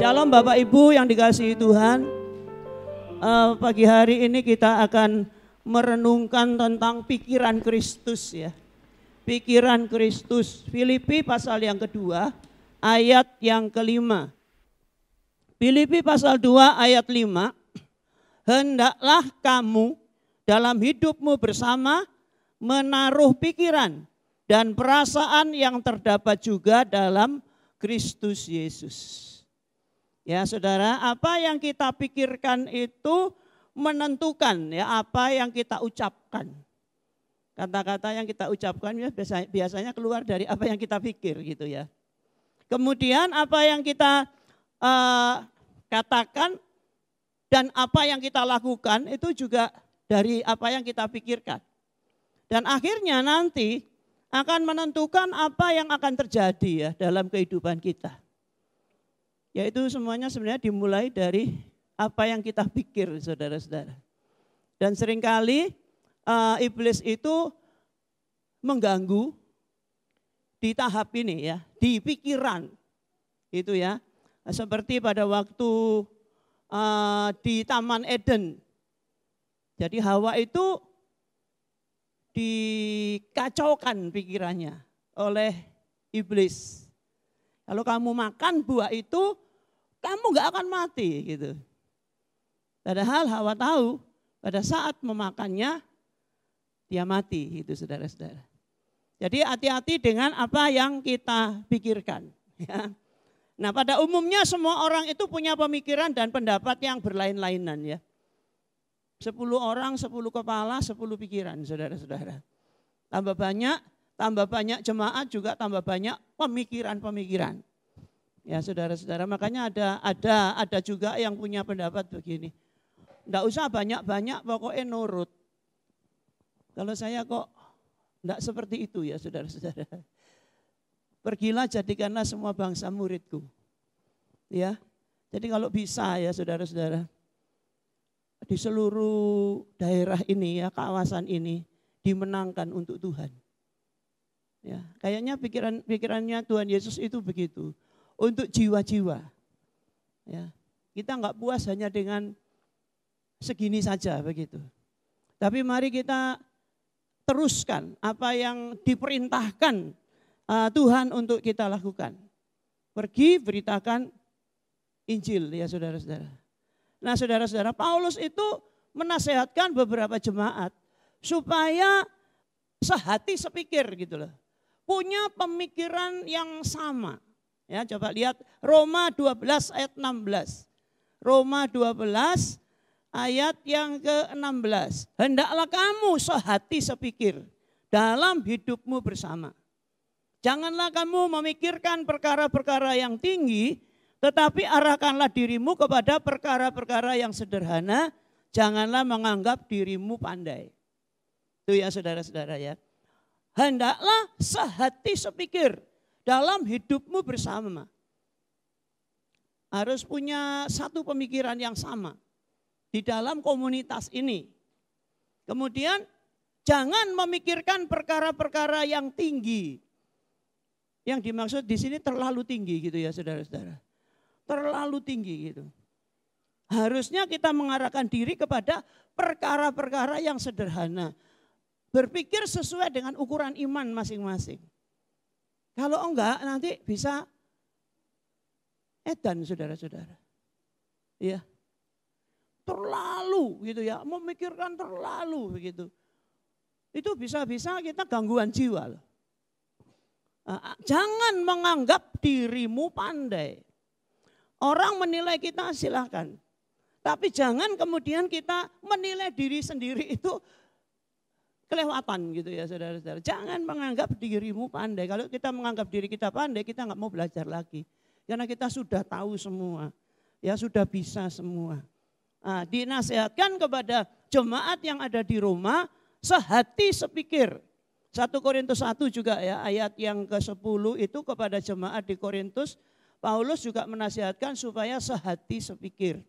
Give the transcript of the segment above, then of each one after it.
Shalom Bapak Ibu yang dikasihi Tuhan. Pagi hari ini kita akan merenungkan tentang pikiran Kristus ya. Pikiran Kristus. Filipi pasal yang kedua ayat yang kelima. Filipi pasal 2 ayat 5. Hendaklah kamu dalam hidupmu bersama menaruh pikiran dan perasaan yang terdapat juga dalam Kristus Yesus. Ya saudara, apa yang kita pikirkan itu menentukan ya apa yang kita ucapkan. Kata-kata yang kita ucapkan ya biasanya keluar dari apa yang kita pikir gitu ya. Kemudian apa yang kita katakan dan apa yang kita lakukan itu juga dari apa yang kita pikirkan. Dan akhirnya nanti akan menentukan apa yang akan terjadi ya dalam kehidupan kita. Yaitu semuanya sebenarnya dimulai dari apa yang kita pikir saudara-saudara. Dan seringkali iblis itu mengganggu di tahap ini ya, di pikiran itu ya. Seperti pada waktu di Taman Eden. Jadi Hawa itu dikacaukan pikirannya oleh iblis. Kalau kamu makan buah itu, kamu gak akan mati gitu. Padahal Hawa tahu pada saat memakannya, dia mati gitu saudara-saudara. Jadi hati-hati dengan apa yang kita pikirkan. Ya. Nah pada umumnya semua orang itu punya pemikiran dan pendapat yang berlain-lainan ya. 10 orang, 10 kepala, 10 pikiran saudara-saudara. Tambah banyak jemaat juga tambah banyak pemikiran-pemikiran. Ya saudara-saudara, makanya ada juga yang punya pendapat begini. Enggak usah banyak-banyak, pokoknya nurut. Kalau saya kok enggak seperti itu ya saudara-saudara. Pergilah jadikanlah semua bangsa muridku. Ya, jadi kalau bisa ya saudara-saudara. Di seluruh daerah ini ya, kawasan ini dimenangkan untuk Tuhan. Ya, kayaknya pikirannya Tuhan Yesus itu begitu, untuk jiwa-jiwa. Ya, kita enggak puas hanya dengan segini saja begitu. Tapi mari kita teruskan apa yang diperintahkan Tuhan untuk kita lakukan. Pergi beritakan Injil ya saudara-saudara. Nah saudara-saudara, Paulus itu menasehatkan beberapa jemaat supaya sehati sepikir gitu loh. Punya pemikiran yang sama. Ya, coba lihat Roma 12 ayat 16. Roma 12 ayat yang ke-16. Hendaklah kamu sehati sepikir dalam hidupmu bersama. Janganlah kamu memikirkan perkara-perkara yang tinggi, tetapi arahkanlah dirimu kepada perkara-perkara yang sederhana. Janganlah menganggap dirimu pandai. Itu ya saudara-saudara ya. Hendaklah sehati sepikir dalam hidupmu bersama. Harus punya satu pemikiran yang sama di dalam komunitas ini. Kemudian jangan memikirkan perkara-perkara yang tinggi. Yang dimaksud di sini terlalu tinggi gitu ya saudara-saudara. Terlalu tinggi gitu. Harusnya kita mengarahkan diri kepada perkara-perkara yang sederhana. Berpikir sesuai dengan ukuran iman masing-masing. Kalau enggak nanti bisa edan saudara-saudara. Ya. Terlalu gitu ya, memikirkan terlalu begitu. Itu bisa-bisa kita gangguan jiwa loh. Jangan menganggap dirimu pandai. Orang menilai kita silakan. Tapi jangan kemudian kita menilai diri sendiri itu kelewatan gitu ya saudara-saudara. Jangan menganggap dirimu pandai. Kalau kita menganggap diri kita pandai, kita nggak mau belajar lagi. Karena kita sudah tahu semua. Ya sudah bisa semua. Nah, dinasihatkan kepada jemaat yang ada di Roma, sehati sepikir. 1 Korintus 1 juga ya, ayat yang ke-10 itu kepada jemaat di Korintus, Paulus juga menasihatkan supaya sehati sepikir.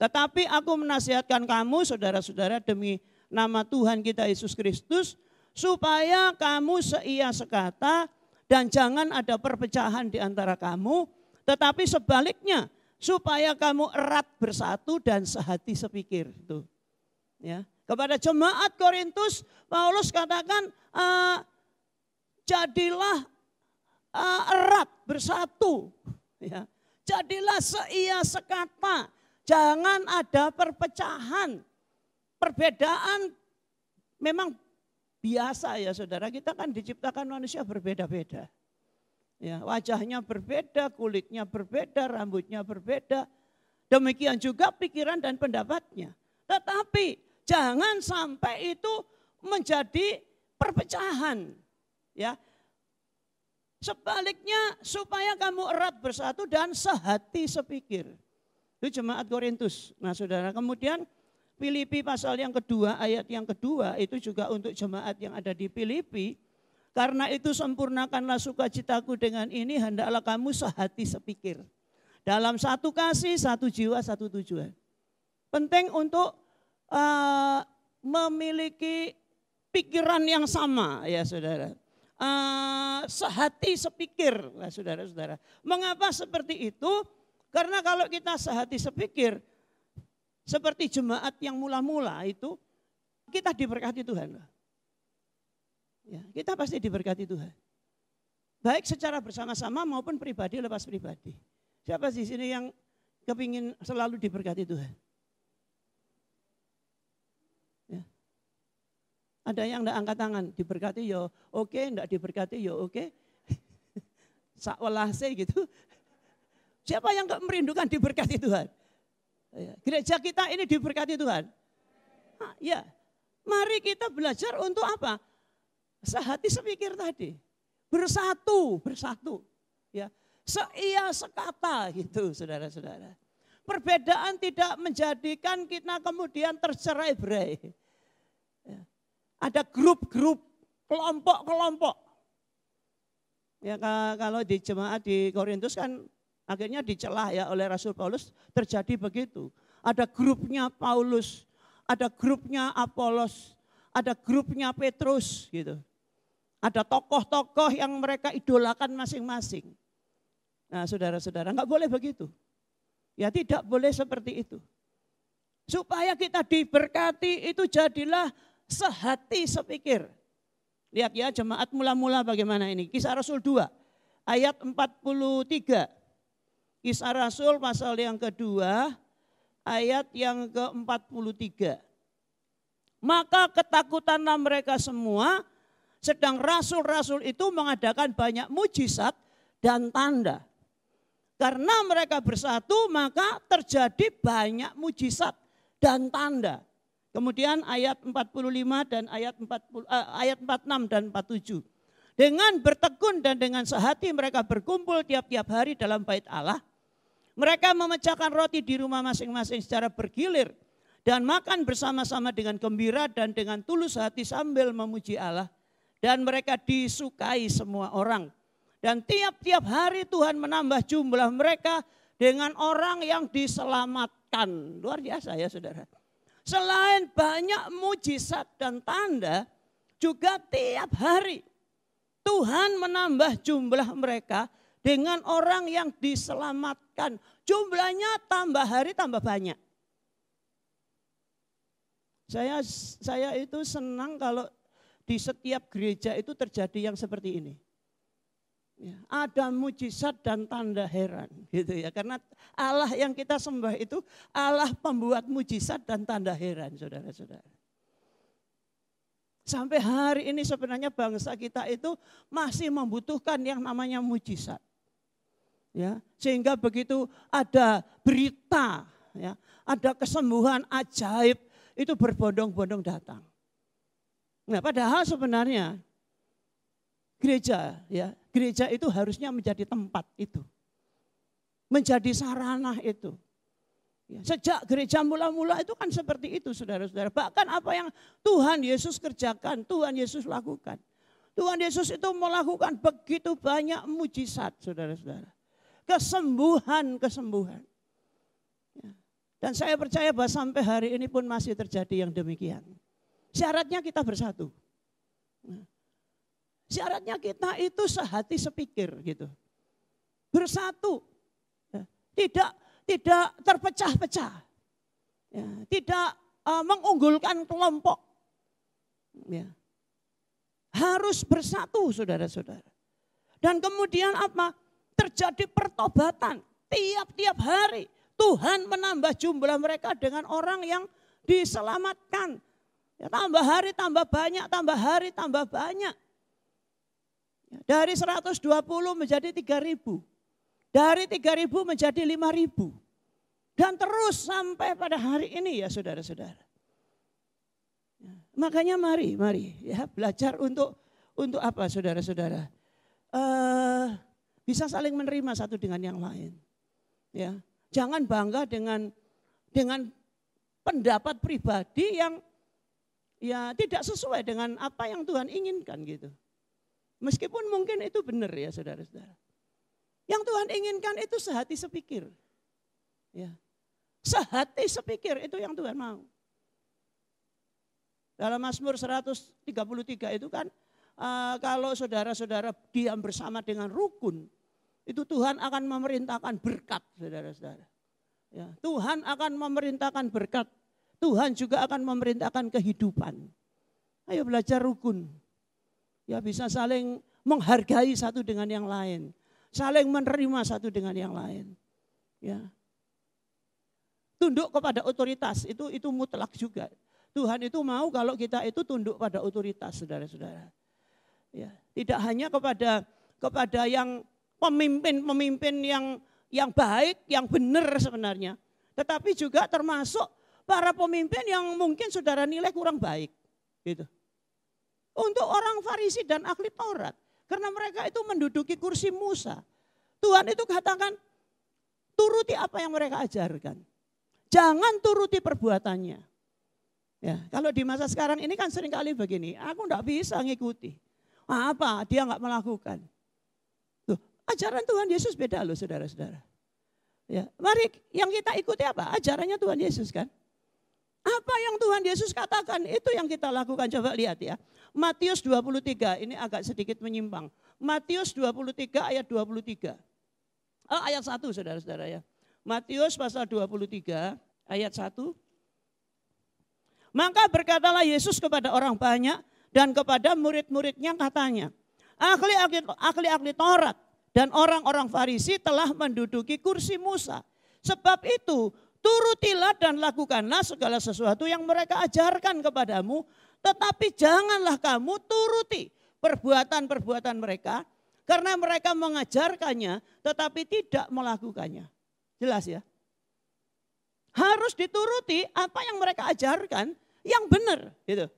Tetapi aku menasihatkan kamu saudara-saudara demi nama Tuhan kita Yesus Kristus, supaya kamu seia sekata dan jangan ada perpecahan di antara kamu, tetapi sebaliknya supaya kamu erat bersatu dan sehati sepikir. Tuh. Ya. Kepada jemaat Korintus, Paulus katakan jadilah erat bersatu. Ya. Jadilah seia sekata, jangan ada perpecahan. Perbedaan memang biasa ya saudara, kita kan diciptakan manusia berbeda-beda. Ya, wajahnya berbeda, kulitnya berbeda, rambutnya berbeda. Demikian juga pikiran dan pendapatnya. Tetapi jangan sampai itu menjadi perpecahan. Ya. Sebaliknya supaya kamu erat bersatu dan sehati sepikir. Itu jemaat Korintus. Nah saudara, kemudian Filipi pasal yang kedua, ayat yang kedua itu juga untuk jemaat yang ada di Filipi. Karena itu sempurnakanlah sukacitaku dengan ini, hendaklah kamu sehati sepikir. Dalam satu kasih, satu jiwa, satu tujuan. Penting untuk memiliki pikiran yang sama ya saudara. Sehati sepikir lah saudara-saudara. Mengapa seperti itu? Karena kalau kita sehati sepikir, seperti jemaat yang mula-mula itu, kita diberkati Tuhan. Ya, kita pasti diberkati Tuhan. Baik secara bersama-sama maupun pribadi lepas pribadi. Siapa di sini yang kepingin selalu diberkati Tuhan? Ya. Ada yang enggak angkat tangan, diberkati yo oke, enggak diberkati yo oke. Sakwelase gitu. Siapa yang enggak merindukan diberkati Tuhan? Gereja kita ini diberkati Tuhan. Nah, ya, mari kita belajar untuk apa? Sehati sepikir tadi, bersatu, ya, seia sekata gitu, saudara-saudara. Perbedaan tidak menjadikan kita kemudian tercerai-berai. Ya. Ada grup-grup, kelompok-kelompok. Ya, kalau di jemaat di Korintus kan akhirnya dicelah ya oleh Rasul Paulus, terjadi begitu. Ada grupnya Paulus, ada grupnya Apolos, ada grupnya Petrus gitu. Ada tokoh-tokoh yang mereka idolakan masing-masing. Nah saudara-saudara, enggak boleh begitu. Ya tidak boleh seperti itu. Supaya kita diberkati itu jadilah sehati sepikir. Lihat ya jemaat mula-mula bagaimana ini. Kisah Rasul 2 ayat 43. Kisah Rasul pasal yang kedua, ayat yang ke-43. Maka ketakutanlah mereka semua, sedang rasul-rasul itu mengadakan banyak mujizat dan tanda. Karena mereka bersatu, maka terjadi banyak mujizat dan tanda. Kemudian ayat 45 dan ayat 46 dan 47. Dengan bertekun dan dengan sehati mereka berkumpul tiap-tiap hari dalam bait Allah. Mereka memecahkan roti di rumah masing-masing secara bergilir dan makan bersama-sama dengan gembira dan dengan tulus hati sambil memuji Allah. Dan mereka disukai semua orang. Dan tiap-tiap hari Tuhan menambah jumlah mereka dengan orang yang diselamatkan. Luar biasa ya saudara. Selain banyak mujizat dan tanda, juga tiap hari Tuhan menambah jumlah mereka dengan orang yang diselamatkan. Jumlahnya tambah hari tambah banyak. Saya itu senang kalau di setiap gereja itu terjadi yang seperti ini. Ya, ada mujizat dan tanda heran gitu ya. Karena Allah yang kita sembah itu Allah pembuat mujizat dan tanda heran saudara-saudara. Sampai hari ini sebenarnya bangsa kita itu masih membutuhkan yang namanya mujizat. Ya, sehingga begitu ada berita, ya, ada kesembuhan ajaib itu berbondong-bondong datang. Nah, padahal sebenarnya gereja, ya, gereja itu harusnya menjadi tempat itu, menjadi sarana itu. Ya, sejak gereja mula-mula itu kan seperti itu, saudara-saudara. Bahkan apa yang Tuhan Yesus kerjakan, Tuhan Yesus lakukan. Tuhan Yesus itu melakukan begitu banyak mujizat, saudara-saudara. Kesembuhan. Ya. Dan saya percaya bahwa sampai hari ini pun masih terjadi yang demikian. Syaratnya kita bersatu. Nah, syaratnya kita itu sehati sepikir gitu. Bersatu. Ya. tidak terpecah-pecah, ya, tidak mengunggulkan kelompok. Ya. Harus bersatu saudara-saudara. Dan kemudian apa? Terjadi pertobatan tiap-tiap hari. Tuhan menambah jumlah mereka dengan orang yang diselamatkan. Ya, tambah hari tambah banyak, tambah hari tambah banyak. Ya, dari 120 menjadi 3.000. Dari 3.000 menjadi 5.000. Dan terus sampai pada hari ini ya saudara-saudara. Ya, makanya mari ya belajar untuk apa saudara-saudara? Bisa saling menerima satu dengan yang lain. Ya, jangan bangga dengan pendapat pribadi yang ya tidak sesuai dengan apa yang Tuhan inginkan gitu. Meskipun mungkin itu benar ya saudara-saudara. Yang Tuhan inginkan itu sehati sepikir. Ya. Sehati sepikir itu yang Tuhan mau. Dalam Mazmur 133 itu kan kalau saudara-saudara diam bersama dengan rukun, itu Tuhan akan memerintahkan berkat saudara-saudara. Ya, Tuhan akan memerintahkan berkat. Tuhan juga akan memerintahkan kehidupan. Ayo belajar rukun. Ya bisa saling menghargai satu dengan yang lain. Saling menerima satu dengan yang lain. Ya. Tunduk kepada otoritas itu mutlak juga. Tuhan itu mau kalau kita itu tunduk pada otoritas saudara-saudara. Ya, tidak hanya kepada yang pemimpin yang baik, yang benar sebenarnya. Tetapi juga termasuk para pemimpin yang mungkin saudara nilai kurang baik. Gitu. Untuk orang Farisi dan ahli Taurat. Karena mereka itu menduduki kursi Musa. Tuhan itu katakan, turuti apa yang mereka ajarkan. Jangan turuti perbuatannya. Ya, kalau di masa sekarang ini kan seringkali begini, aku enggak bisa ngikuti. Apa? Dia enggak melakukan. Tuh, ajaran Tuhan Yesus beda loh saudara-saudara. Ya, mari yang kita ikuti apa? Ajarannya Tuhan Yesus kan. Apa yang Tuhan Yesus katakan itu yang kita lakukan. Coba lihat ya. Matius 23, ini agak sedikit menyimpang. Matius 23 ayat 23. Ayat 1 saudara-saudara ya. Matius pasal 23 ayat 1. Maka berkatalah Yesus kepada orang banyak dan kepada murid-muridnya katanya. Ahli-ahli Taurat dan orang-orang Farisi telah menduduki kursi Musa. Sebab itu turutilah dan lakukanlah segala sesuatu yang mereka ajarkan kepadamu. Tetapi janganlah kamu turuti perbuatan-perbuatan mereka. Karena mereka mengajarkannya tetapi tidak melakukannya. Jelas ya? Harus dituruti apa yang mereka ajarkan yang benar. Gitu.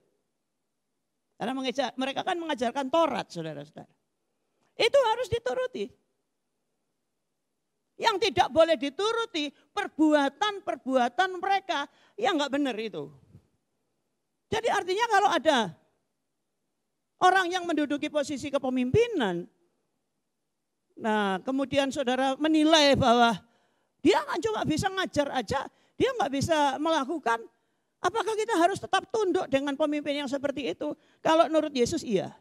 Karena mereka kan mengajarkan Taurat saudara-saudara. Itu harus dituruti. Yang tidak boleh dituruti perbuatan-perbuatan mereka yang enggak benar itu. Jadi artinya kalau ada orang yang menduduki posisi kepemimpinan, nah kemudian saudara menilai bahwa dia kan cuma bisa ngajar aja, dia enggak bisa melakukan, apakah kita harus tetap tunduk dengan pemimpin yang seperti itu? Kalau menurut Yesus iya.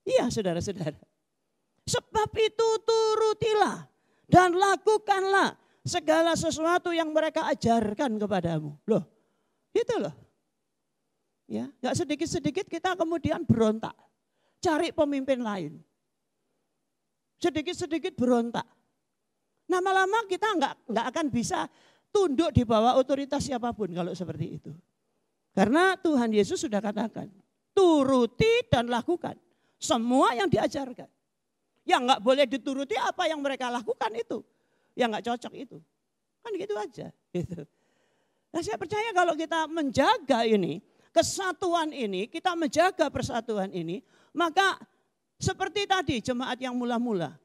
Iya saudara-saudara. Sebab itu turutilah dan lakukanlah segala sesuatu yang mereka ajarkan kepadamu. Loh, gitu loh. Ya, enggak sedikit-sedikit kita kemudian berontak. Cari pemimpin lain. Sedikit-sedikit berontak. Lama-lama kita enggak akan bisa tunduk di bawah otoritas siapapun kalau seperti itu. Karena Tuhan Yesus sudah katakan, turuti dan lakukan semua yang diajarkan. Yang enggak boleh dituruti apa yang mereka lakukan itu. Yang enggak cocok itu. Kan gitu aja. Gitu. Nah saya percaya kalau kita menjaga ini, kesatuan ini, kita menjaga persatuan ini, maka seperti tadi jemaat yang mula-mula.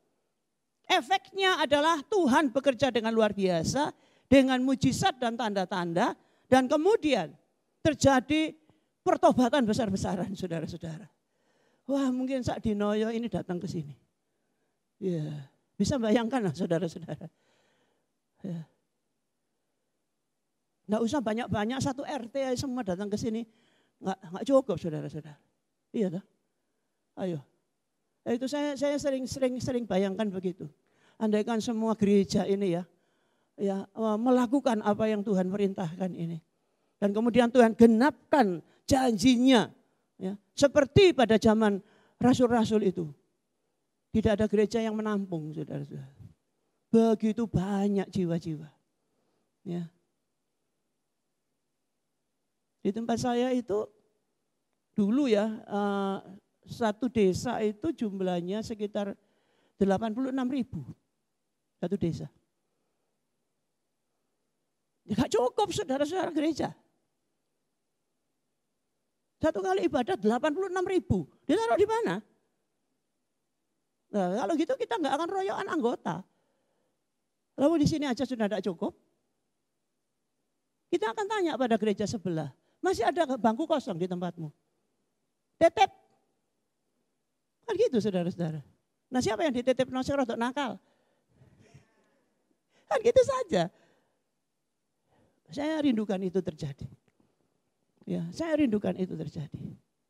Efeknya adalah Tuhan bekerja dengan luar biasa, dengan mujizat dan tanda-tanda, dan kemudian terjadi pertobatan besar-besaran saudara-saudara. Wah mungkin Sak Dinoyo ini datang ke sini. Ya, bisa bayangkan lah saudara-saudara. Ya. Nggak usah banyak-banyak, satu RT semua datang ke sini. Nggak cukup saudara-saudara. Iya toh? Ayo. Itu saya sering bayangkan begitu. andaikan semua gereja ini ya melakukan apa yang Tuhan perintahkan ini. Dan kemudian Tuhan genapkan janjinya. Ya, seperti pada zaman rasul-rasul itu. Tidak ada gereja yang menampung, saudara-saudara. Begitu banyak jiwa-jiwa. Ya. Di tempat saya itu dulu ya, satu desa itu jumlahnya sekitar 86.000. Satu desa. Ya gak cukup saudara-saudara gereja. Satu kali ibadah 86.000. Ditaruh di mana? Nah, kalau gitu kita nggak akan royokan anggota. Lalu di sini aja sudah tidak cukup. Kita akan tanya pada gereja sebelah. Masih ada bangku kosong di tempatmu? Tetep. Kan gitu saudara-saudara. Nah siapa yang ditetep nosir untuk nakal? Kan gitu saja. Saya rindukan itu terjadi. Ya, saya rindukan itu terjadi.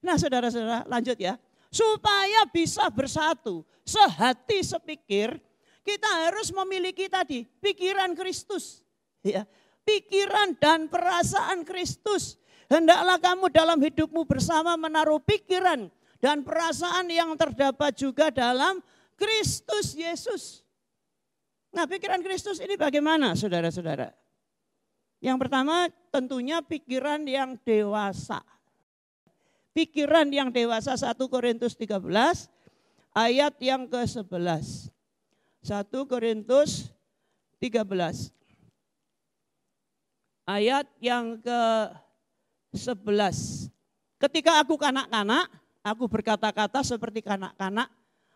Nah saudara-saudara lanjut ya. Supaya bisa bersatu, sehati sepikir, kita harus memiliki tadi pikiran Kristus. Ya, pikiran dan perasaan Kristus. Hendaklah kamu dalam hidupmu bersama menaruh pikiran dan perasaan yang terdapat juga dalam Kristus Yesus. Nah pikiran Kristus ini bagaimana saudara-saudara? Yang pertama tentunya pikiran yang dewasa. Pikiran yang dewasa 1 Korintus 13 ayat yang ke-11. 1 Korintus 13 ayat yang ke-11. Ketika aku kanak-kanak, aku berkata-kata seperti kanak-kanak,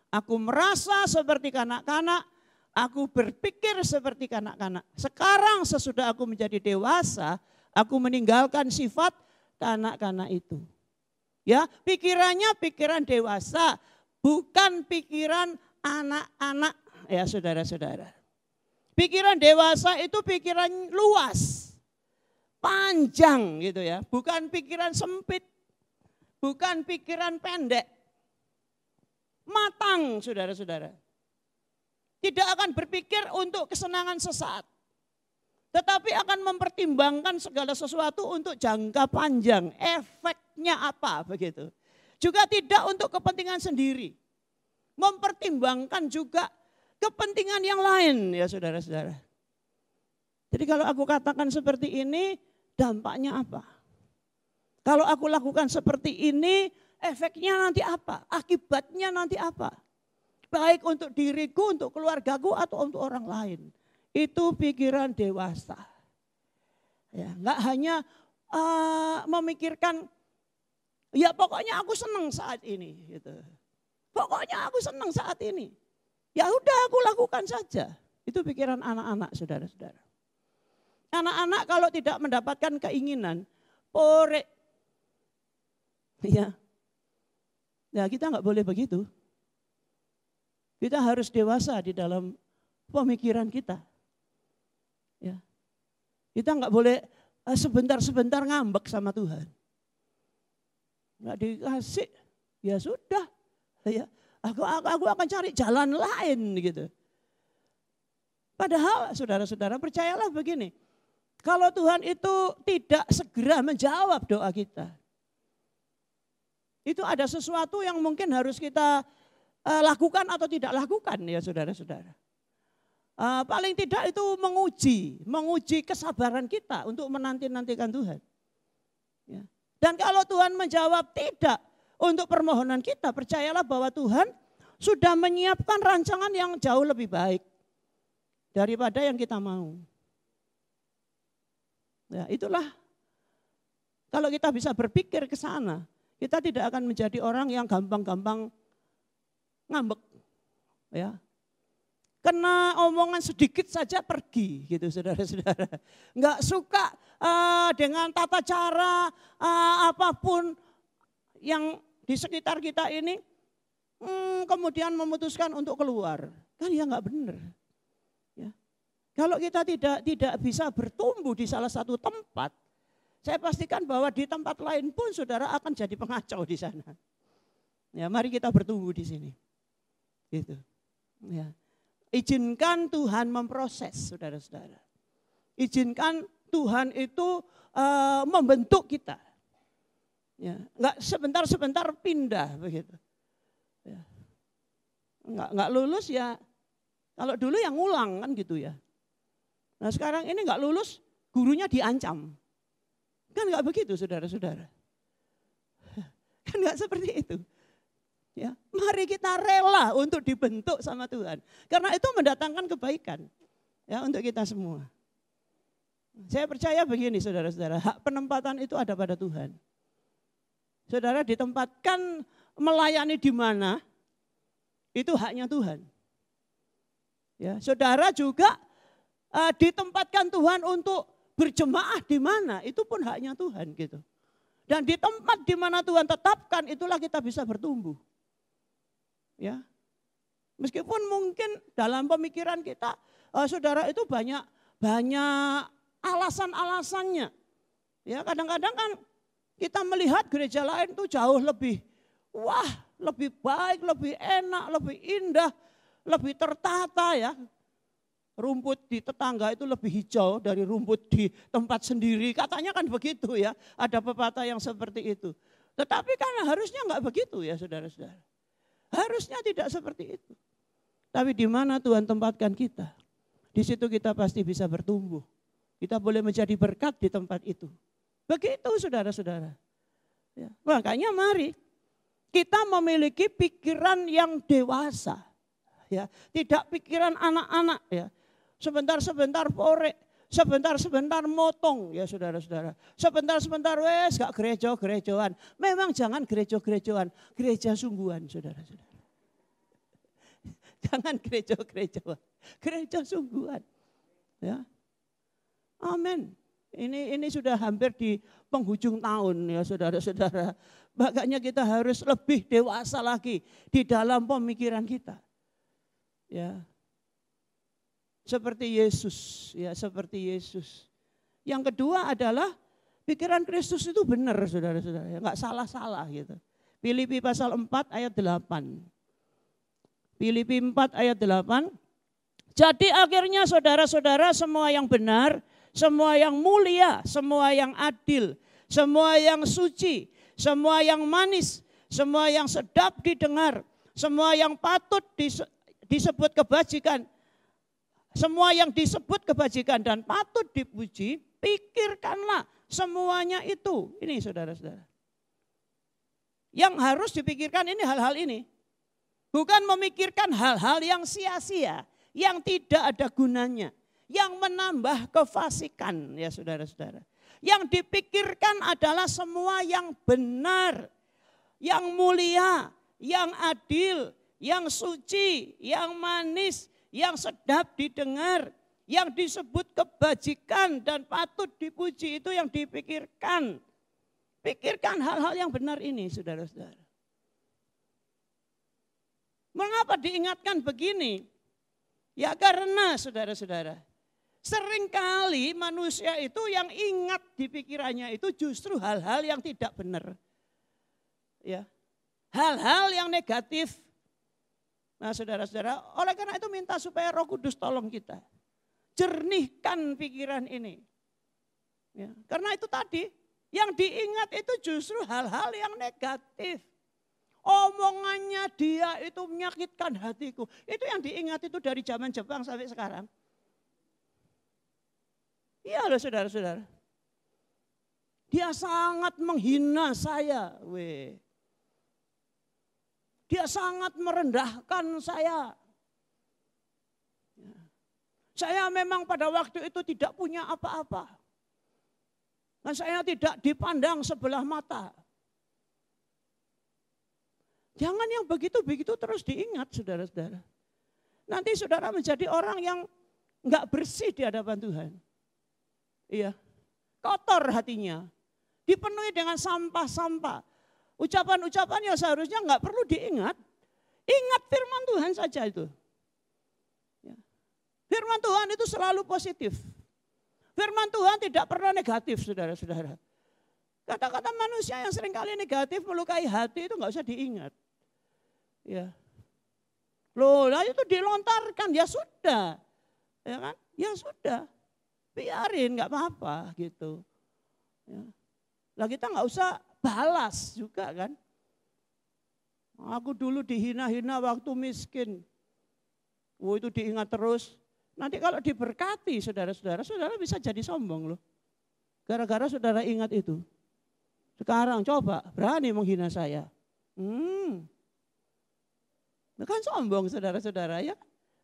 aku merasa seperti kanak-kanak, aku berpikir seperti kanak-kanak. Sekarang sesudah aku menjadi dewasa, aku meninggalkan sifat kanak-kanak itu. Ya, pikirannya pikiran dewasa, bukan pikiran anak-anak ya saudara-saudara. Pikiran dewasa itu pikiran luas, panjang gitu ya, bukan pikiran sempit, bukan pikiran pendek. Matang saudara-saudara. Tidak akan berpikir untuk kesenangan sesaat. Tetapi akan mempertimbangkan segala sesuatu untuk jangka panjang. Efeknya apa begitu. Juga tidak untuk kepentingan sendiri. Mempertimbangkan juga kepentingan yang lain ya saudara-saudara. Jadi kalau aku katakan seperti ini dampaknya apa? Kalau aku lakukan seperti ini efeknya nanti apa? Akibatnya nanti apa? Baik untuk diriku, untuk keluargaku atau untuk orang lain. Itu pikiran dewasa. Ya, enggak hanya memikirkan ya pokoknya aku senang saat ini gitu. Pokoknya aku senang saat ini. Ya udah aku lakukan saja. Itu pikiran anak-anak saudara-saudara. Anak-anak kalau tidak mendapatkan keinginan, porek. Ya. Ya kita enggak boleh begitu. Kita harus dewasa di dalam pemikiran kita. Ya. Kita enggak boleh sebentar-sebentar ngambek sama Tuhan. Enggak dikasih, ya sudah. Ya, aku akan cari jalan lain gitu. Padahal saudara-saudara percayalah begini. Kalau Tuhan itu tidak segera menjawab doa kita. Itu ada sesuatu yang mungkin harus kita lakukan atau tidak lakukan ya saudara-saudara. Paling tidak itu menguji kesabaran kita untuk menanti-nantikan Tuhan. Ya. Dan kalau Tuhan menjawab tidak untuk permohonan kita, percayalah bahwa Tuhan sudah menyiapkan rancangan yang jauh lebih baik daripada yang kita mau. Ya, itulah kalau kita bisa berpikir ke sana, kita tidak akan menjadi orang yang gampang-gampang ngambek. Ya. Kena omongan sedikit saja pergi gitu saudara-saudara. Enggak suka dengan tata cara apapun yang di sekitar kita ini kemudian memutuskan untuk keluar. Kan ya enggak benar. Ya. Kalau kita tidak bisa bertumbuh di salah satu tempat, saya pastikan bahwa di tempat lain pun saudara akan jadi pengacau di sana. Ya, mari kita bertumbuh di sini. Gitu. Ya. izinkan Tuhan memproses, saudara-saudara. Izinkan Tuhan itu membentuk kita. Ya, enggak sebentar-sebentar pindah begitu. Ya. Enggak lulus ya, kalau dulu yang ngulang kan gitu ya. Nah sekarang ini enggak lulus, gurunya diancam. Kan enggak begitu saudara-saudara. Kan enggak seperti itu. Ya, mari kita rela untuk dibentuk sama Tuhan. Karena itu mendatangkan kebaikan ya untuk kita semua. Saya percaya begini saudara-saudara, hak penempatan itu ada pada Tuhan. Saudara ditempatkan melayani di mana, itu haknya Tuhan. Ya, saudara juga ditempatkan Tuhan untuk berjemaah di mana, itu pun haknya Tuhan gitu. Dan di tempat di mana Tuhan tetapkan, itulah kita bisa bertumbuh. Ya, meskipun mungkin dalam pemikiran kita, saudara itu banyak alasan-alasannya. Ya, kadang-kadang kan kita melihat gereja lain itu jauh lebih, lebih baik, lebih enak, lebih indah, lebih tertata ya. Rumput di tetangga itu lebih hijau dari rumput di tempat sendiri. Katanya kan begitu ya, ada pepatah yang seperti itu. Tetapi kan harusnya enggak begitu ya saudara-saudara. Harusnya tidak seperti itu. Tapi di mana Tuhan tempatkan kita, di situ kita pasti bisa bertumbuh. Kita boleh menjadi berkat di tempat itu. Begitu saudara-saudara. Ya, makanya mari kita memiliki pikiran yang dewasa. Ya, tidak pikiran anak-anak ya. Sebentar-sebentar porek, sebentar-sebentar motong ya saudara-saudara. Sebentar-sebentar wes gak gereja-gerejaan. Memang jangan gereja-gerejaan, gereja sungguhan saudara-saudara. Jangan gereja-gerejaan, gereja sungguhan. Ya. Amin. Ini sudah hampir di penghujung tahun ya saudara-saudara. Makanya kita harus lebih dewasa lagi di dalam pemikiran kita. Ya. Seperti Yesus, ya seperti Yesus. Yang kedua adalah pikiran Kristus itu benar saudara-saudara, ya, enggak salah-salah gitu. Filipi pasal 4 ayat 8. Filipi 4 ayat 8. Jadi akhirnya saudara-saudara semua yang benar, semua yang mulia, semua yang adil, semua yang suci, semua yang manis, semua yang sedap didengar, semua yang patut disebut kebajikan, semua yang disebut kebajikan dan patut dipuji, pikirkanlah semuanya itu. Ini saudara-saudara. Yang harus dipikirkan ini hal-hal ini. Bukan memikirkan hal-hal yang sia-sia, yang tidak ada gunanya, yang menambah kefasikan ya saudara-saudara. Yang dipikirkan adalah semua yang benar, yang mulia, yang adil, yang suci, yang manis, yang sedap didengar, yang disebut kebajikan dan patut dipuji, itu yang dipikirkan. Pikirkan hal-hal yang benar ini saudara-saudara. Mengapa diingatkan begini? Ya karena saudara-saudara, seringkali manusia itu yang ingat di pikirannya itu justru hal-hal yang tidak benar. Ya, hal-hal yang negatif. Nah saudara-saudara, oleh karena itu minta supaya Roh Kudus tolong kita. Jernihkan pikiran ini. Ya, karena itu tadi, yang diingat itu justru hal-hal yang negatif. Omongannya dia itu menyakitkan hatiku. Itu yang diingat itu dari zaman Jepang sampai sekarang. Iya loh saudara-saudara. Dia sangat menghina saya. Dia sangat merendahkan saya. Saya memang pada waktu itu tidak punya apa-apa. Dan saya tidak dipandang sebelah mata. Jangan yang begitu-begitu terus diingat saudara-saudara. Nanti saudara menjadi orang yang enggak bersih di hadapan Tuhan. Iya, kotor hatinya. Dipenuhi dengan sampah-sampah. Ucapan-ucapan yang seharusnya enggak perlu diingat. Ingat firman Tuhan saja itu. Firman Tuhan itu selalu positif. Firman Tuhan tidak pernah negatif saudara-saudara. Kata-kata manusia yang seringkali negatif melukai hati itu enggak usah diingat. Ya. Loh, lah itu dilontarkan, ya sudah. Ya kan? Ya sudah. Biarin, nggak apa-apa gitu. Ya. Lah kita nggak usah balas juga kan. Aku dulu dihina-hina waktu miskin. Itu diingat terus. Nanti kalau diberkati saudara-saudara, saudara bisa jadi sombong loh. Gara-gara saudara ingat itu. Sekarang coba berani menghina saya. Kan sombong saudara-saudara ya.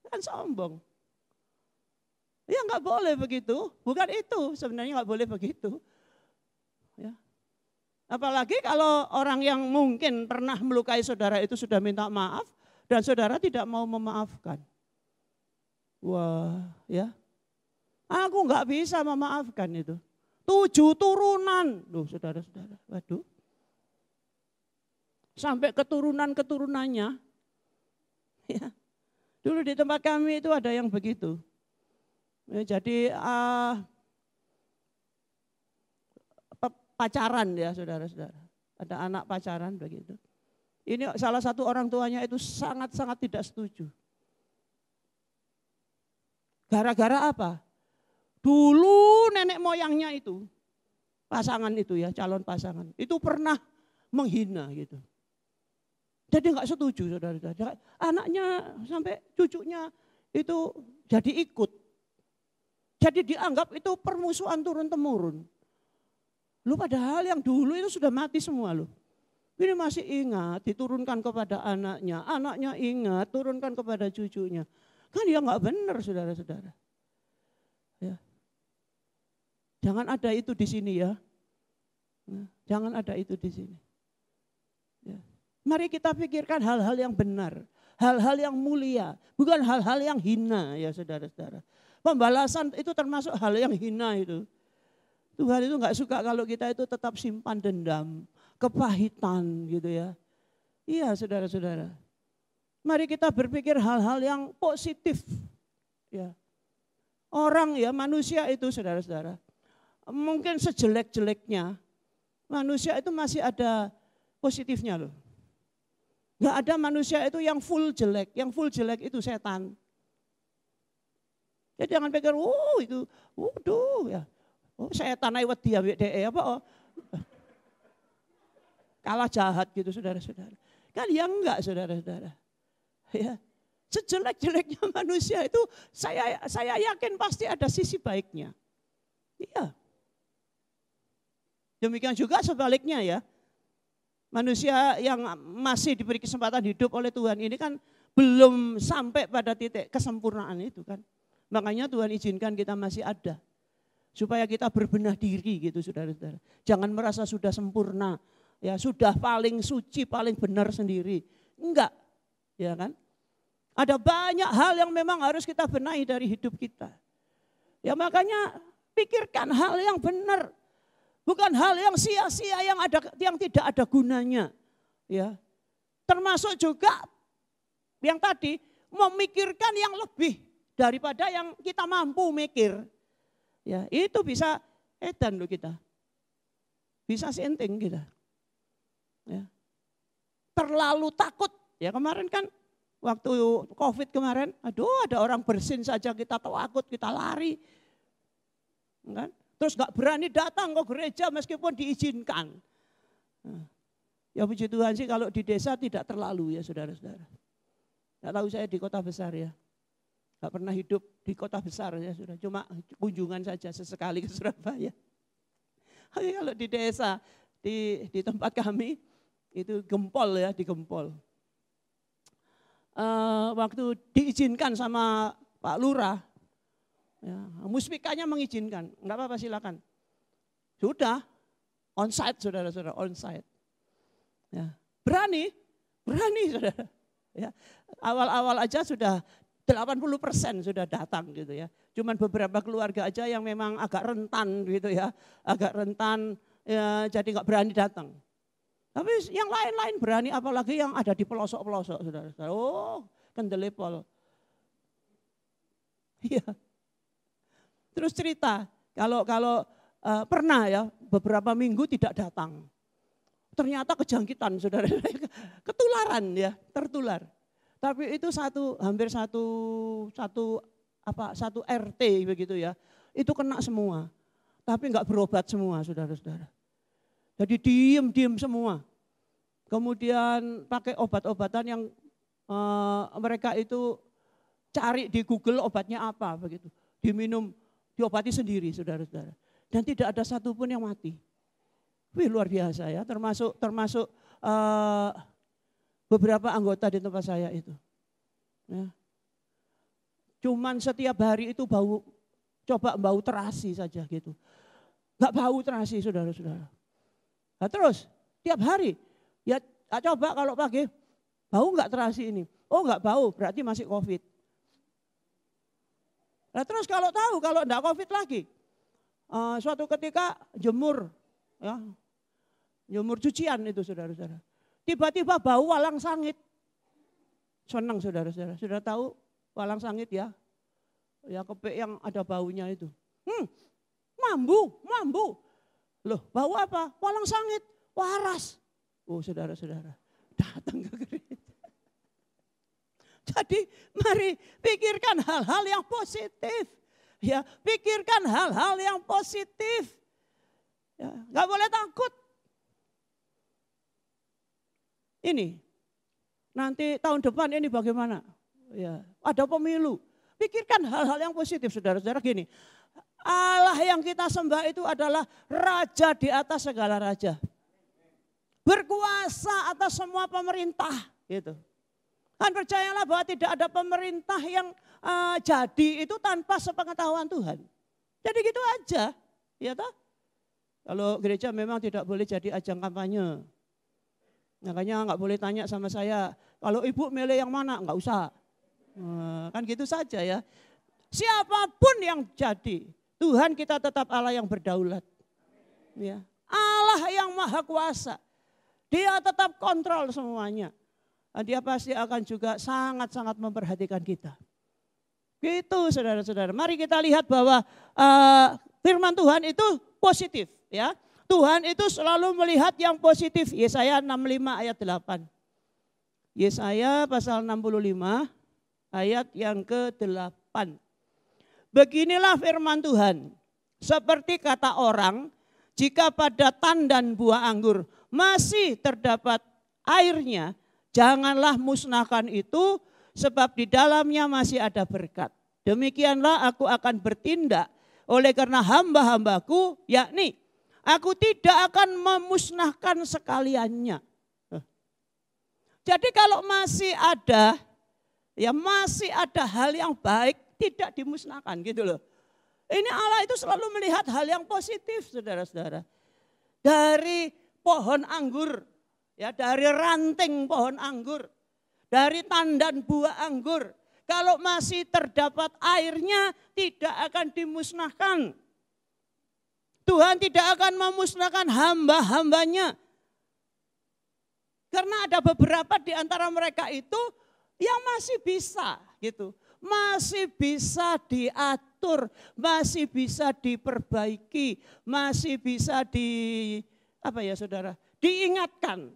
Kan sombong. Ya nggak boleh begitu. Bukan itu sebenarnya nggak boleh begitu. Ya. Apalagi kalau orang yang mungkin pernah melukai saudara itu sudah minta maaf dan saudara tidak mau memaafkan. Wah ya. Aku nggak bisa memaafkan itu. 7 turunan. Loh saudara-saudara. Waduh. Sampai keturunan-keturunannya. Ya. Dulu di tempat kami itu ada yang begitu. Ya, jadi pacaran ya saudara-saudara. Ada anak pacaran begitu. Ini salah satu orang tuanya itu sangat-sangat tidak setuju. Gara-gara apa? Dulu nenek moyangnya itu, pasangan itu ya, calon pasangan. Itu pernah menghina gitu. Jadi nggak setuju saudara-saudara. Anaknya sampai cucunya itu jadi ikut. Jadi dianggap itu permusuhan turun-temurun. Lu padahal yang dulu itu sudah mati semua loh. Ini masih ingat diturunkan kepada anaknya. Anaknya ingat turunkan kepada cucunya. Kan ya nggak benar saudara-saudara. Ya. Jangan ada itu di sini ya. Jangan ada itu di sini. Ya. Mari kita pikirkan hal-hal yang benar, hal-hal yang mulia, bukan hal-hal yang hina ya saudara-saudara. Pembalasan itu termasuk hal yang hina itu. Tuhan itu nggak suka kalau kita itu tetap simpan dendam, kepahitan gitu ya. Iya saudara-saudara. Mari kita berpikir hal-hal yang positif. Ya. Orang ya manusia itu saudara-saudara. Mungkin sejelek-jeleknya manusia itu masih ada positifnya loh. Gak ada manusia itu yang full jelek. Yang full jelek itu setan. Jadi jangan pikir, itu, ya. Setan aja wedi ambek dhek apa? Kalah jahat gitu saudara-saudara. Kan ya enggak saudara-saudara. Ya. Sejelek-jeleknya manusia itu saya yakin pasti ada sisi baiknya. Iya. Demikian juga sebaliknya ya. Manusia yang masih diberi kesempatan hidup oleh Tuhan ini kan belum sampai pada titik kesempurnaan itu kan. Makanya Tuhan izinkan kita masih ada. Supaya kita berbenah diri gitu saudara-saudara. Jangan merasa sudah sempurna. Ya sudah paling suci, paling benar sendiri. Enggak. Ya kan. Ada banyak hal yang memang harus kita benahi dari hidup kita. Ya makanya pikirkan hal yang benar. Bukan hal yang sia-sia yang tidak ada gunanya. Ya. Termasuk juga yang tadi memikirkan yang lebih daripada yang kita mampu mikir. Ya, itu bisa edan loh kita. Bisa senting kita. Ya. Terlalu takut. Ya kemarin kan waktu COVID kemarin, aduh ada orang bersin saja kita takut, kita lari. Kan? Terus gak berani datang ke gereja meskipun diizinkan. Nah, ya puji Tuhan sih kalau di desa tidak terlalu ya saudara-saudara. Gak tahu saya di kota besar ya. Gak pernah hidup di kota besar ya sudah. Cuma kunjungan saja sesekali ke Surabaya. Tapi kalau di desa, di tempat kami itu gempol ya, di Gempol. Waktu diizinkan sama Pak Lurah, ya, muspikanya mengizinkan, enggak apa-apa silakan. Sudah, onsite saudara-saudara, onsite. Ya, berani saudara. Ya, awal-awal aja sudah 80% sudah datang gitu ya. Cuman beberapa keluarga aja yang memang agak rentan gitu ya, agak rentan ya, jadi enggak berani datang. Tapi yang lain-lain berani, apalagi yang ada di pelosok-pelosok saudara-saudara. Oh, kendelepol. Iya. Terus cerita, kalau pernah ya beberapa minggu tidak datang. Ternyata kejangkitan saudara, ketularan ya, tertular. Tapi itu hampir satu RT begitu ya. Itu kena semua. Tapi enggak berobat semua, saudara-saudara. Jadi diem semua. Kemudian pakai obat-obatan yang mereka itu cari di Google obatnya apa begitu. Diminum, diobati sendiri, saudara-saudara. Dan tidak ada satupun yang mati. Wih, luar biasa ya, termasuk beberapa anggota di tempat saya itu. Ya. Cuman setiap hari itu coba bau terasi saja gitu. Enggak bau terasi, saudara-saudara. Nah, terus tiap hari, ya coba kalau pagi, bau enggak terasi ini? Oh enggak bau, berarti masih COVID. Nah terus kalau enggak COVID lagi, suatu ketika jemur, ya, jemur cucian itu saudara-saudara. Tiba-tiba bau walang sangit. Senang saudara-saudara, sudah tahu walang sangit ya? Ya kepek yang ada baunya itu. Mambu. Loh bau apa? Walang sangit, waras. Oh saudara-saudara, datang ke gereja. Jadi mari pikirkan hal-hal yang positif. Ya, pikirkan hal-hal yang positif. Ya, gak boleh takut. Ini, nanti tahun depan ini bagaimana? Ya, ada pemilu. Pikirkan hal-hal yang positif, saudara-saudara. Gini, Allah yang kita sembah itu adalah raja di atas segala raja. Berkuasa atas semua pemerintah, gitu. Dan percayalah bahwa tidak ada pemerintah yang jadi itu tanpa sepengetahuan Tuhan. Jadi gitu aja, ya toh? Kalau gereja memang tidak boleh jadi ajang kampanye. Makanya nggak boleh tanya sama saya, kalau ibu milih yang mana? Nggak usah. Kan gitu saja ya. Siapapun yang jadi, Tuhan kita tetap Allah yang berdaulat. Ya. Allah yang maha kuasa. Dia tetap kontrol semuanya. Dia pasti akan juga sangat-sangat memperhatikan kita. Gitu saudara-saudara. Mari kita lihat bahwa firman Tuhan itu positif. Ya. Tuhan itu selalu melihat yang positif. Yesaya 65 ayat 8. Yesaya pasal 65 ayat yang ke-8. Beginilah firman Tuhan. Seperti kata orang, jika pada tandan buah anggur masih terdapat airnya, janganlah musnahkan itu, sebab di dalamnya masih ada berkat. Demikianlah aku akan bertindak oleh karena hamba-hambaku, yakni aku tidak akan memusnahkan sekaliannya. Jadi kalau masih ada, ya masih ada hal yang baik, tidak dimusnahkan gitu loh. Ini Allah itu selalu melihat hal yang positif saudara-saudara. Dari pohon anggur, ya dari ranting pohon anggur, dari tandan buah anggur. Kalau masih terdapat airnya tidak akan dimusnahkan. Tuhan tidak akan memusnahkan hamba-hambanya. Karena ada beberapa di antara mereka itu yang masih bisa gitu. Masih bisa diatur, masih bisa diperbaiki, masih bisa diingatkan.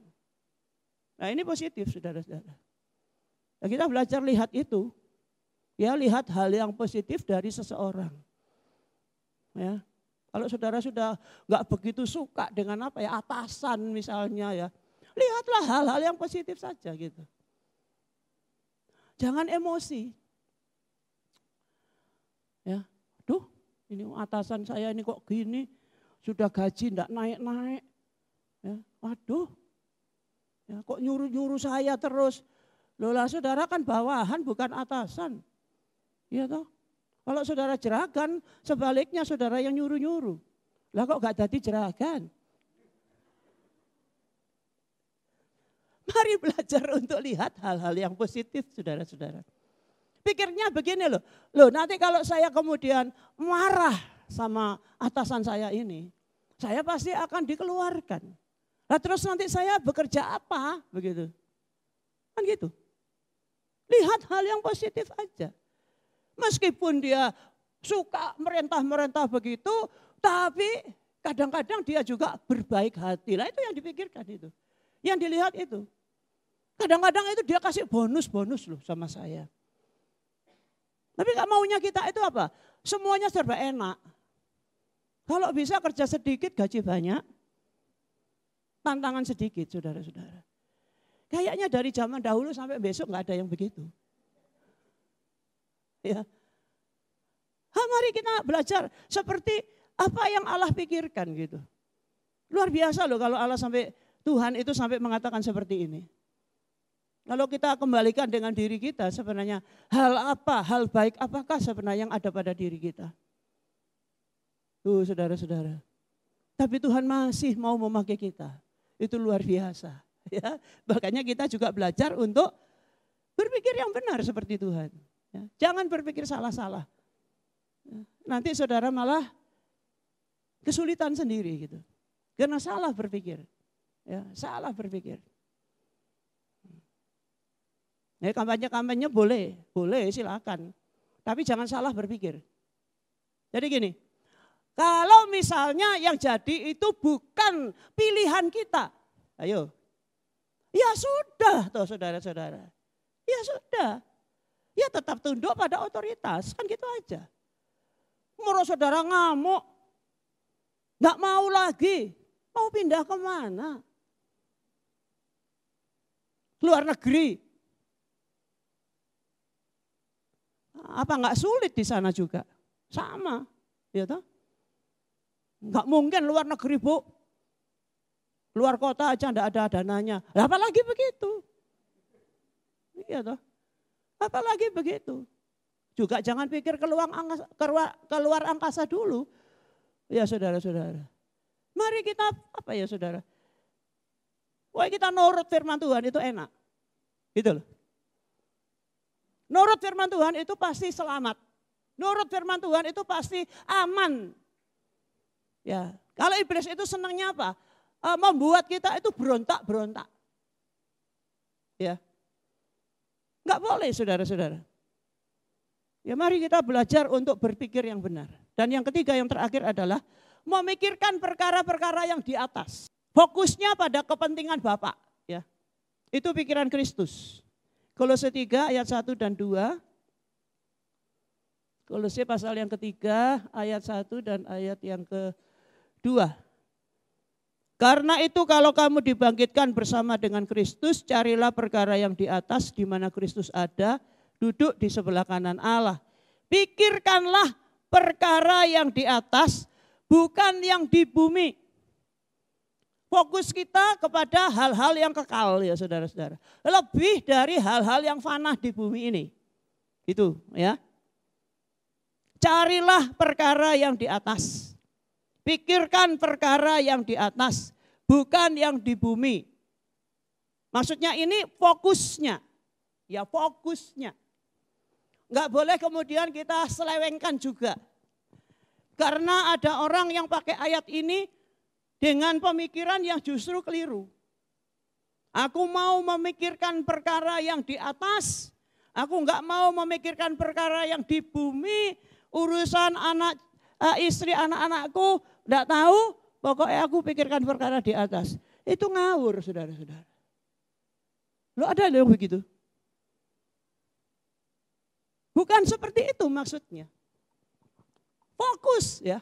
Nah ini positif saudara-saudara. Nah, kita belajar lihat itu, ya lihat hal yang positif dari seseorang. Ya, kalau saudara sudah nggak begitu suka dengan atasan misalnya ya, lihatlah hal-hal yang positif saja gitu. Jangan emosi. Ya, aduh, ini atasan saya ini kok gini, sudah gaji enggak naik-naik. Ya, aduh, ya, kok nyuruh-nyuruh saya terus. Loh lah saudara kan bawahan bukan atasan. Iya toh? Kalau saudara jeragan, sebaliknya saudara yang nyuruh-nyuruh. Lah kok gak jadi jeragan? Mari belajar untuk lihat hal-hal yang positif saudara-saudara. Pikirnya begini loh nanti kalau saya kemudian marah sama atasan saya ini, saya pasti akan dikeluarkan. Nah terus nanti saya bekerja apa begitu? Kan gitu. Lihat hal yang positif aja. Meskipun dia suka merentah-merentah begitu, tapi kadang-kadang dia juga berbaik hati. Lah itu yang dipikirkan itu. Yang dilihat itu. Kadang-kadang itu dia kasih bonus-bonus loh sama saya. Tapi gak maunya kita itu apa? Semuanya serba enak. Kalau bisa kerja sedikit, gaji banyak. Tantangan sedikit, saudara-saudara. Kayaknya dari zaman dahulu sampai besok gak ada yang begitu. Ya. Mari kita belajar seperti apa yang Allah pikirkan gitu. Luar biasa loh kalau Allah sampai, Tuhan itu sampai mengatakan seperti ini. Kalau kita kembalikan dengan diri kita sebenarnya hal apa, hal baik apakah sebenarnya yang ada pada diri kita. Tuh saudara-saudara. Tapi Tuhan masih mau memakai kita. Itu luar biasa. Ya. Makanya kita juga belajar untuk berpikir yang benar seperti Tuhan. Ya. Jangan berpikir salah-salah. Ya. Nanti saudara malah kesulitan sendiri gitu. Karena salah berpikir. Ya, salah berpikir. Ya, kampanye-kampanye boleh silakan. Tapi jangan salah berpikir. Jadi gini, kalau misalnya yang jadi itu bukan pilihan kita, ayo. Ya sudah toh saudara-saudara. Ya sudah. Ya tetap tunduk pada otoritas, kan gitu aja. Mau saudara ngamuk, gak mau lagi, mau pindah kemana? Luar negeri. Apa enggak sulit di sana juga? Sama, ya toh? Enggak mungkin luar negeri, Bu. Luar kota aja enggak ada dananya. Lah apalagi begitu? Iya toh? Apalagi begitu? Juga jangan pikir keluar angkasa dulu. Ya saudara-saudara. Mari kita apa ya saudara? Wah kita nurut firman Tuhan itu enak. Gitu loh. Nurut firman Tuhan itu pasti selamat. Nurut firman Tuhan itu pasti aman. Ya, kalau iblis itu senangnya apa? Membuat kita itu berontak-berontak. Ya. Enggak boleh saudara-saudara. Ya mari kita belajar untuk berpikir yang benar. Dan yang ketiga yang terakhir adalah memikirkan perkara-perkara yang di atas. Fokusnya pada kepentingan Bapak. Ya. Itu pikiran Kristus. Kolose 3 ayat 1 dan 2. Kolose pasal yang ketiga ayat 1 dan ayat yang kedua. Karena itu kalau kamu dibangkitkan bersama dengan Kristus, carilah perkara yang di atas di mana Kristus ada, duduk di sebelah kanan Allah. Pikirkanlah perkara yang di atas, bukan yang di bumi. Fokus kita kepada hal-hal yang kekal ya saudara-saudara. Lebih dari hal-hal yang fana di bumi ini. Itu ya. Carilah perkara yang di atas. Pikirkan perkara yang di atas. Bukan yang di bumi. Maksudnya ini fokusnya. Ya fokusnya. Enggak boleh kemudian kita selewengkan juga. Karena ada orang yang pakai ayat ini dengan pemikiran yang justru keliru. Aku mau memikirkan perkara yang di atas. Aku enggak mau memikirkan perkara yang di bumi. Urusan anak, istri anak-anakku enggak tahu. Pokoknya aku pikirkan perkara di atas. Itu ngawur saudara-saudara. Loh ada yang begitu? Bukan seperti itu maksudnya. Fokus ya.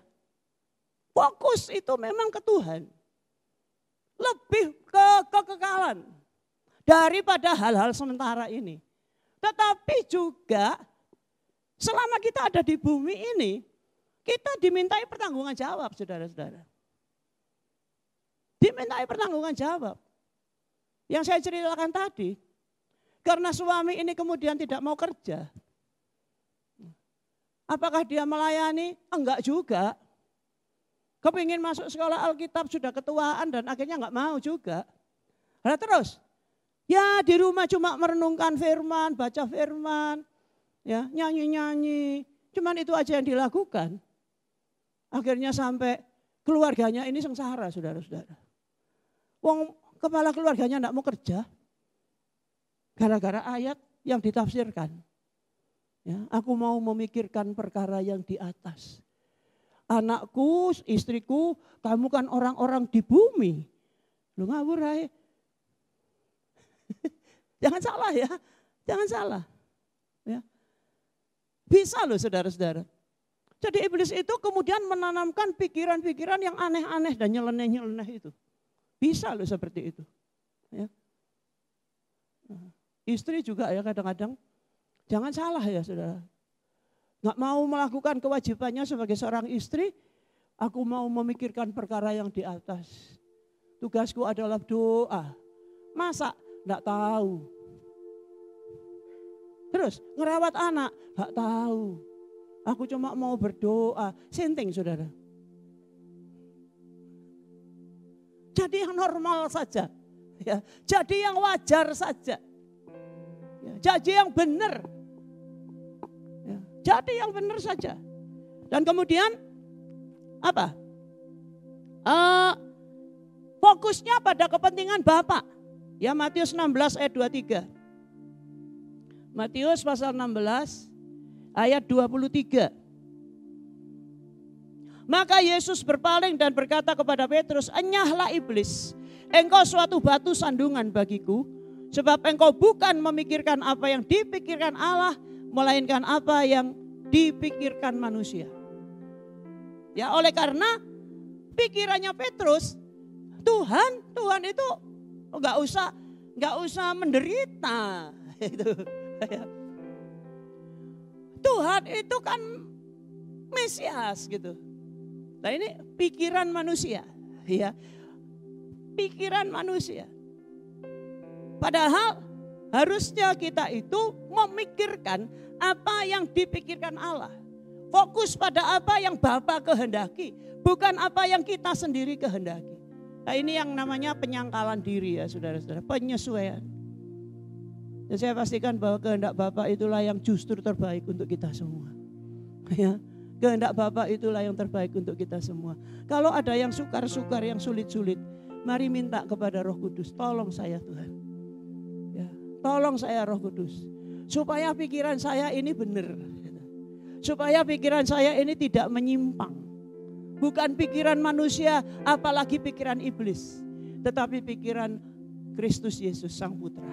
Fokus itu memang ke Tuhan. Lebih ke kekekalan daripada hal-hal sementara ini. Tetapi juga selama kita ada di bumi ini, kita dimintai pertanggungan jawab saudara-saudara. Dimintai pertanggungan jawab. Yang saya ceritakan tadi, karena suami ini kemudian tidak mau kerja. Apakah dia melayani? Enggak juga. Kepingin masuk sekolah Alkitab sudah ketuaan dan akhirnya enggak mau juga. Nah terus, ya di rumah cuma merenungkan firman, baca firman, ya nyanyi-nyanyi. Cuman itu aja yang dilakukan. Akhirnya sampai keluarganya ini sengsara saudara-saudara. Wong kepala keluarganya enggak mau kerja. Gara-gara ayat yang ditafsirkan. Ya, aku mau memikirkan perkara yang di atas. Anakku, istriku, kamu kan orang-orang di bumi. Lu ngawur aja. Jangan salah ya, jangan salah. Ya. Bisa loh saudara-saudara. Jadi iblis itu kemudian menanamkan pikiran-pikiran yang aneh-aneh dan nyeleneh-nyeleneh itu. Bisa loh seperti itu. Ya. Istri juga ya kadang-kadang, jangan salah ya saudara. Nggak mau melakukan kewajibannya sebagai seorang istri, aku mau memikirkan perkara yang di atas. Tugasku adalah doa. Masa nggak tahu. Terus ngerawat anak, nggak tahu. Aku cuma mau berdoa, senting saudara. Jadi yang normal saja, ya. Jadi yang wajar saja. Jadi yang benar. Ya, jadi yang benar saja. Dan kemudian apa? Fokusnya pada kepentingan Bapak. Ya Matius 16 ayat 23. Matius pasal 16 ayat 23. Maka Yesus berpaling dan berkata kepada Petrus, "Enyahlah iblis, engkau suatu batu sandungan bagiku. Sebab engkau bukan memikirkan apa yang dipikirkan Allah, melainkan apa yang dipikirkan manusia." Ya oleh karena pikirannya Petrus, Tuhan itu nggak usah menderita. Tuhan itu kan Mesias gitu. Nah ini pikiran manusia, ya pikiran manusia. Padahal harusnya kita itu memikirkan apa yang dipikirkan Allah. Fokus pada apa yang Bapa kehendaki, bukan apa yang kita sendiri kehendaki. Nah ini yang namanya penyangkalan diri ya saudara-saudara, penyesuaian. Dan saya pastikan bahwa kehendak Bapa itulah yang justru terbaik untuk kita semua. Ya, kehendak Bapa itulah yang terbaik untuk kita semua. Kalau ada yang sukar-sukar, yang sulit-sulit, mari minta kepada Roh Kudus, tolong saya Tuhan. Tolong saya Roh Kudus, supaya pikiran saya ini benar. Supaya pikiran saya ini tidak menyimpang. Bukan pikiran manusia, apalagi pikiran iblis. Tetapi pikiran Kristus Yesus Sang Putra.